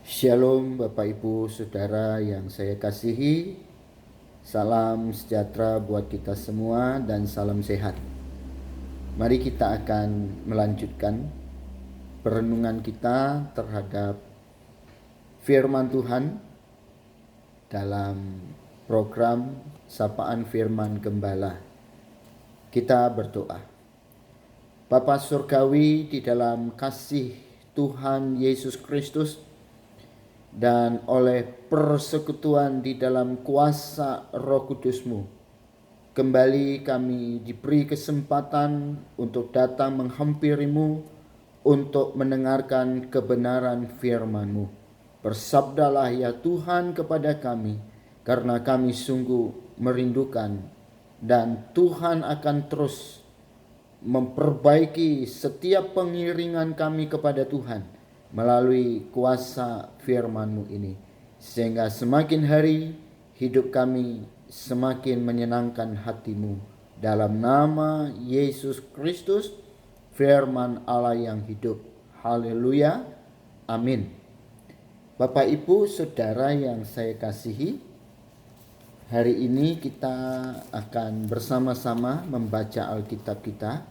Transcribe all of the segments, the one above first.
Shalom Bapak Ibu Saudara yang saya kasihi. Salam sejahtera buat kita semua dan salam sehat. Mari kita akan melanjutkan perenungan kita terhadap firman Tuhan dalam program Sapaan Firman Gembala. Kita berdoa. Bapa Surgawi, di dalam kasih Tuhan Yesus Kristus dan oleh persekutuan di dalam kuasa Roh Kudus-Mu, kembali kami diberi kesempatan untuk datang menghampiri-Mu, untuk mendengarkan kebenaran firman-Mu. Bersabdalah ya Tuhan kepada kami, karena kami sungguh merindukan, dan Tuhan akan terus memperbaiki setiap pengiringan kami kepada Tuhan melalui kuasa firman-Mu ini, sehingga semakin hari hidup kami semakin menyenangkan hati-Mu. Dalam nama Yesus Kristus, firman Allah yang hidup. Haleluya, amin. Bapak Ibu Saudara yang saya kasihi, hari ini kita akan bersama-sama membaca Alkitab kita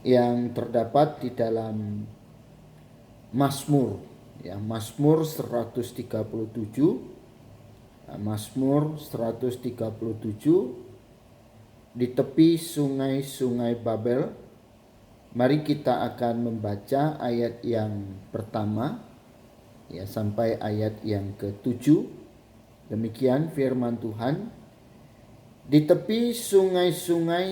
yang terdapat di dalam Mazmur, Mazmur 137. Mazmur 137 di tepi sungai-sungai Babel. Mari kita akan membaca ayat yang pertama sampai ayat yang ke-7. Demikian firman Tuhan. Di tepi sungai-sungai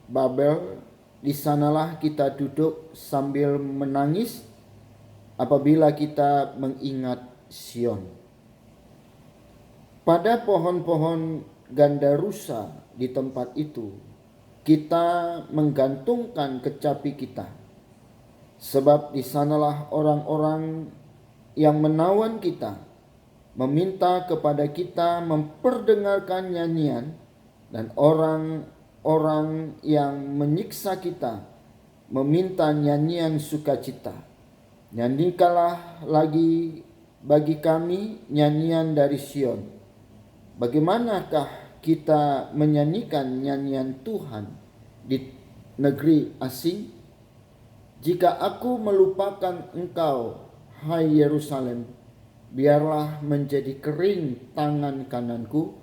Babel, di sanalah kita duduk sambil menangis apabila kita mengingat Sion. Pada pohon-pohon gandarusa di tempat itu, kita menggantungkan kecapi kita. Sebab di sanalah orang-orang yang menawan kita meminta kepada kita memperdengarkan nyanyian, dan orang-orang yang menyiksa kita meminta nyanyian sukacita. Nyanyikanlah lagi bagi kami nyanyian dari Sion. Bagaimanakah kita menyanyikan nyanyian Tuhan di negeri asing? Jika aku melupakan engkau, hai Yerusalem, biarlah menjadi kering tangan kananku,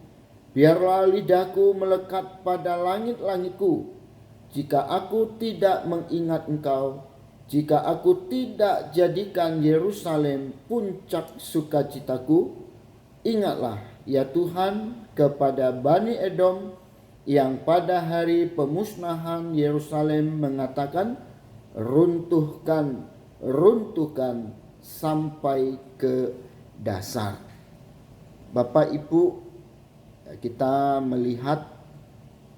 biarlah lidahku melekat pada langit-langitku. Jika aku tidak mengingat engkau, jika aku tidak jadikan Yerusalem puncak sukacitaku, ingatlah ya Tuhan kepada Bani Edom yang pada hari pemusnahan Yerusalem mengatakan, runtuhkan, runtuhkan sampai ke dasar. Bapak Ibu, kita melihat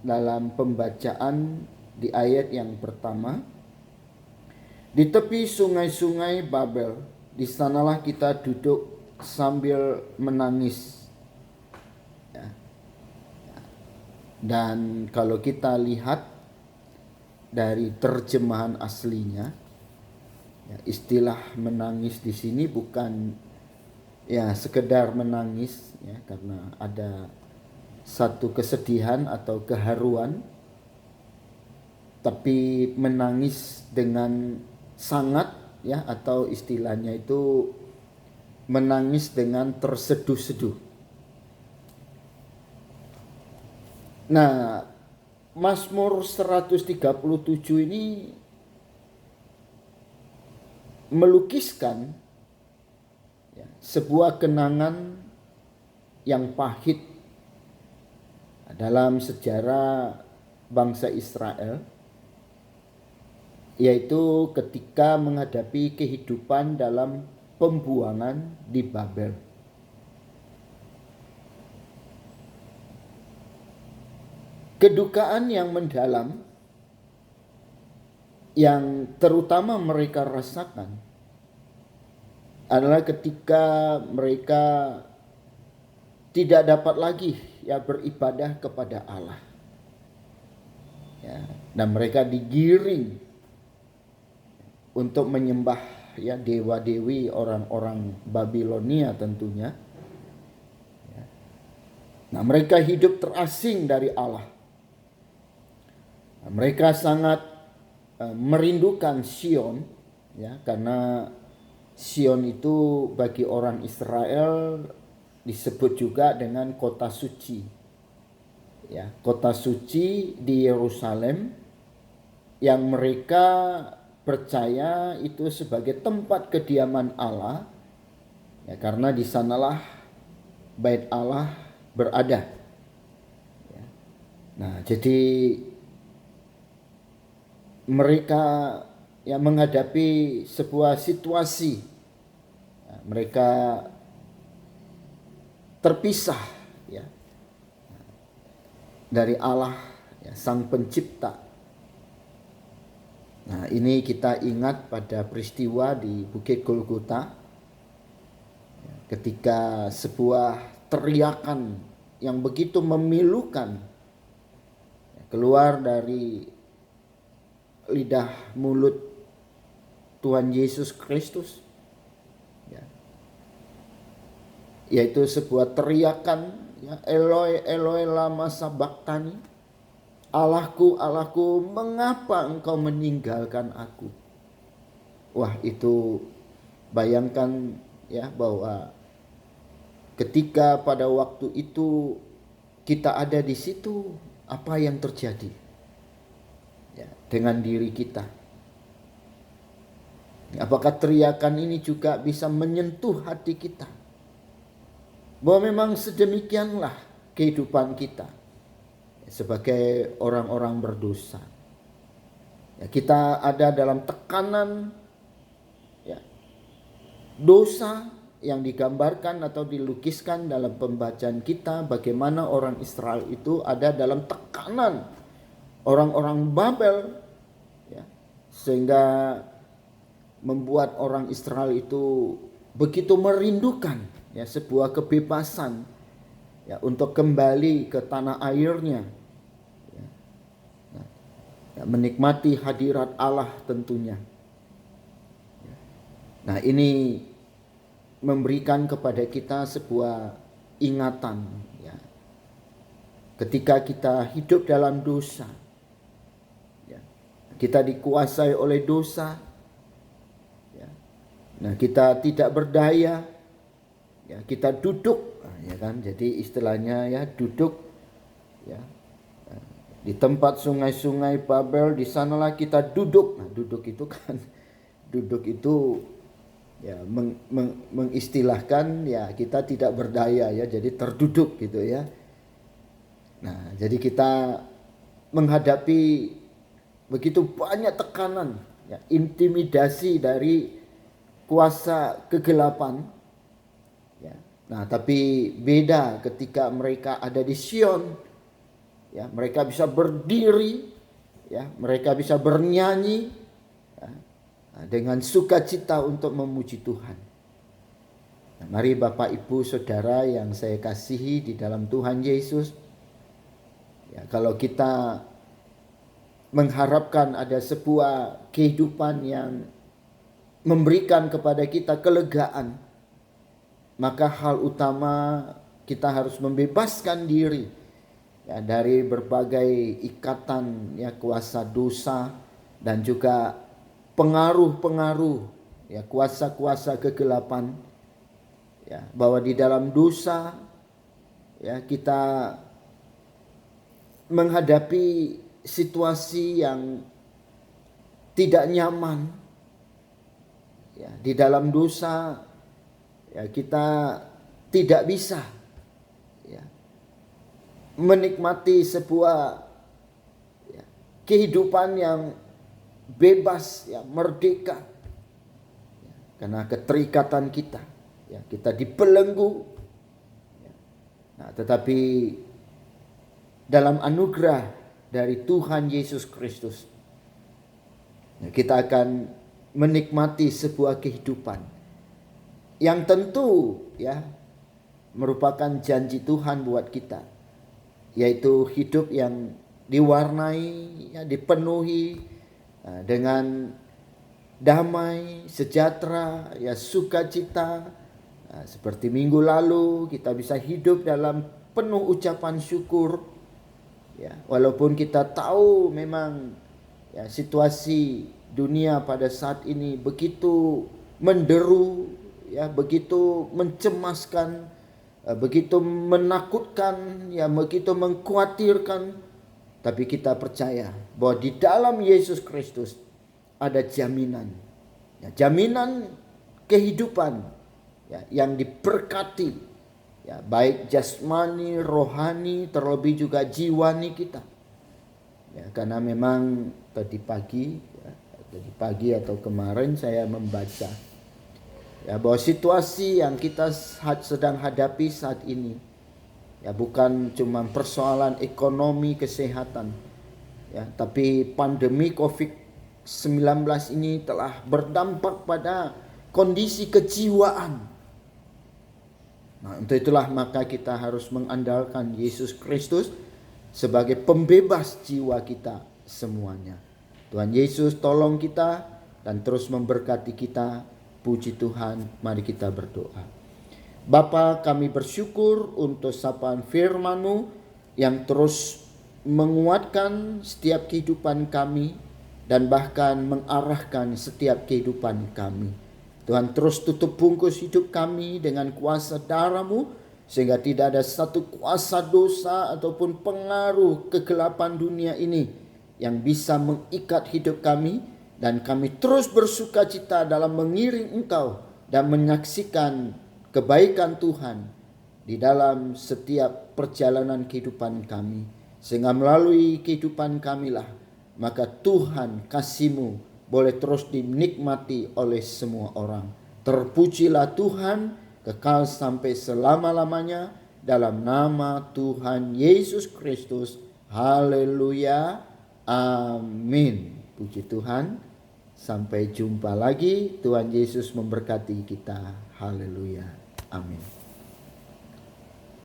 dalam pembacaan di ayat yang pertama, di tepi sungai-sungai Babel, di sanalah kita duduk sambil menangis. Dan kalau kita lihat dari terjemahan aslinya, istilah menangis di sini bukan sekedar menangis karena ada satu kesedihan atau keharuan, tapi menangis dengan sangat atau istilahnya itu menangis dengan terseduh-seduh. Nah, Mazmur 137 ini melukiskan sebuah kenangan yang pahit dalam sejarah bangsa Israel, yaitu ketika menghadapi kehidupan dalam pembuangan di Babel. Kedukaan yang mendalam yang terutama mereka rasakan adalah ketika mereka tidak dapat lagi beribadah kepada Allah. Dan mereka digiring untuk menyembah ya dewa-dewi orang-orang Babilonia tentunya. Nah, mereka hidup terasing dari Allah. Nah, mereka sangat merindukan Sion, ya, karena Sion itu bagi orang Israel disebut juga dengan kota suci. Ya, kota suci di Yerusalem yang mereka percaya itu sebagai tempat kediaman Allah. Ya, karena di sanalah bait Allah berada. Ya. Nah, jadi mereka yang menghadapi sebuah situasi, ya, mereka terpisah, ya, dari Allah, ya, Sang Pencipta. Nah, ini kita ingat pada peristiwa di Bukit Golgota, ya, ketika sebuah teriakan yang begitu memilukan keluar dari lidah mulut Tuhan Yesus Kristus, ya, yaitu sebuah teriakan, ya, Eloi Eloi lama sabachthani, Allahku Allahku mengapa engkau meninggalkan aku. Wah, itu bayangkan, ya, bahwa ketika pada waktu itu kita ada di situ, apa yang terjadi, ya, dengan diri kita? Apakah teriakan ini juga bisa menyentuh hati kita? Bahwa memang sedemikianlah kehidupan kita sebagai orang-orang berdosa. Ya, kita ada dalam tekanan, ya, dosa yang digambarkan atau dilukiskan dalam pembacaan kita, bagaimana orang Israel itu ada dalam tekanan orang-orang Babel, ya, sehingga membuat orang Israel itu begitu merindukan, ya, sebuah kebebasan, ya, untuk kembali ke tanah airnya, ya, ya, menikmati hadirat Allah tentunya. Nah, ini memberikan kepada kita sebuah ingatan, ya, ketika kita hidup dalam dosa, ya, kita dikuasai oleh dosa, ya, nah kita tidak berdaya, ya, kita duduk, ya kan, jadi istilahnya, ya, duduk, ya, di tempat sungai-sungai Babel, di sanalah kita duduk. Nah, duduk itu kan duduk itu, ya, mengistilahkan, ya, kita tidak berdaya, ya, jadi terduduk gitu, ya. Nah, jadi kita menghadapi begitu banyak tekanan, ya, intimidasi dari kuasa kegelapan, ya. Nah, tapi beda ketika mereka ada di Sion, ya, mereka bisa berdiri, ya, mereka bisa bernyanyi, ya, dengan sukacita untuk memuji Tuhan. Nah, mari Bapak Ibu Saudara yang saya kasihi di dalam Tuhan Yesus, ya, kalau kita mengharapkan ada sebuah kehidupan yang memberikan kepada kita kelegaan, maka hal utama kita harus membebaskan diri, ya, dari berbagai ikatan, ya, kuasa dosa dan juga pengaruh-pengaruh, ya, kuasa-kuasa kegelapan, ya, bahwa di dalam dosa, ya, kita menghadapi situasi yang tidak nyaman, ya, di dalam dosa, ya, kita tidak bisa, ya, menikmati sebuah, ya, kehidupan yang bebas, ya, merdeka, ya, karena keterikatan kita, ya, kita dibelenggu, ya. Nah, tetapi dalam anugerah dari Tuhan Yesus Kristus, ya, kita akan menikmati sebuah kehidupan yang tentu, ya, merupakan janji Tuhan buat kita, yaitu hidup yang diwarnai, ya, dipenuhi dengan damai, sejahtera, ya sukacita. Nah, seperti minggu lalu kita bisa hidup dalam penuh ucapan syukur. Ya, walaupun kita tahu memang ya situasi dunia pada saat ini begitu menderu, ya begitu mencemaskan, begitu menakutkan, ya begitu mengkhawatirkan. Tapi kita percaya bahwa di dalam Yesus Kristus ada jaminan, ya, jaminan kehidupan, ya, yang diberkati, ya, baik jasmani, rohani, terlebih juga jiwani kita. Ya, karena memang tadi pagi atau kemarin saya membaca ya bahwa situasi yang kita sedang hadapi saat ini ya bukan cuma persoalan ekonomi kesehatan, ya, tapi pandemi COVID-19 ini telah berdampak pada kondisi kejiwaan. Nah, untuk itulah maka kita harus mengandalkan Yesus Kristus sebagai pembebas jiwa kita semuanya. Tuhan Yesus tolong kita dan terus memberkati kita. Puji Tuhan, mari kita berdoa. Bapa, kami bersyukur untuk sapaan firman-Mu yang terus menguatkan setiap kehidupan kami dan bahkan mengarahkan setiap kehidupan kami. Tuhan, terus tutup bungkus hidup kami dengan kuasa darah-Mu sehingga tidak ada satu kuasa dosa ataupun pengaruh kegelapan dunia ini yang bisa mengikat hidup kami. Dan kami terus bersuka cita dalam mengiring Engkau dan menyaksikan kebaikan Tuhan di dalam setiap perjalanan kehidupan kami. Sehingga melalui kehidupan kamilah maka Tuhan kasih-Mu boleh terus dinikmati oleh semua orang. Terpujilah Tuhan kekal sampai selama-lamanya dalam nama Tuhan Yesus Kristus. Haleluya. Amin. Puji Tuhan. Sampai jumpa lagi. Tuhan Yesus memberkati kita. Haleluya. Amin.